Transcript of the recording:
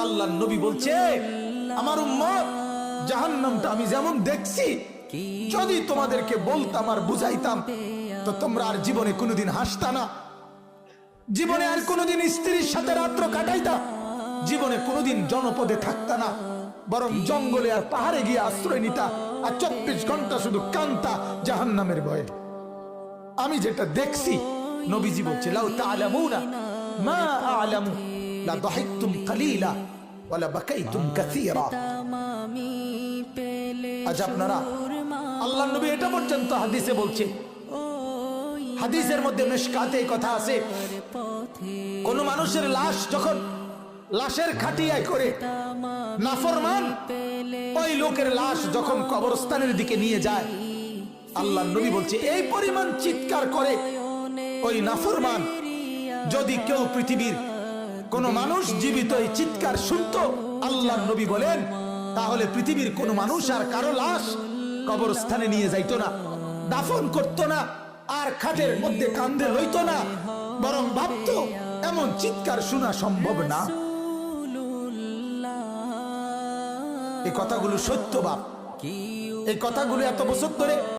আল্লাহর নবী বলছে, আমার উম্মত জাহান্নামটা আমি যেমন দেখছি, যদি তোমাদেরকে বলতাম আর বুঝাইতাম তো তোমরা আর জীবনে কোনোদিন হাসতা না, জীবনে আর কোনোদিন স্ত্রীর সাথে রাত্র কাটাইতা, জীবনে কোনোদিন জনপদে থাকতা না, বরং জঙ্গলে আর পাহাড়ে গিয়ে আশ্রয় নিতা, আর 24 ঘন্টা শুধু কান্তা জাহান্নামের ভয়ে। আমি যেটা দেখছি, নবীজি বলছে, লাউ তা'লামুনা মা আ'লামু লা দাহিকতুম কালিলা ওয়া লা বাকাইতুম কাসীরা। আজ আপনারা, আল্লাহর নবী এটা পর্যন্ত হাদিসে বলছে, হাদিসের মধ্যে মিশকাতে কথা আছে, কোন মানুষের লাশ যখন লাশের খাটিয়ায় করে নাফরমান ওই লোকের লাশ যখন কবরস্থানের দিকে নিয়ে যায়, আল্লাহর নবী বলছে এই পরিমাণ চিৎকার করে ওই নাফরমান, যদি কেউ পৃথিবীর কোন মানুষ জীবিত এই চিৎকার শুনতো, আল্লাহর নবী বলেন, তাহলে পৃথিবীর কোন মানুষ আর কারো লাশ কবরস্থানে নিয়ে যাইতো না, দাফন করতো না, আর খাটের মধ্যে কান্দে লইতো না, বরং ভাবতো এমন চিৎকার শোনা সম্ভব না। এই কথাগুলো সত্য বাপ, এই কথাগুলো এত বছর ধরে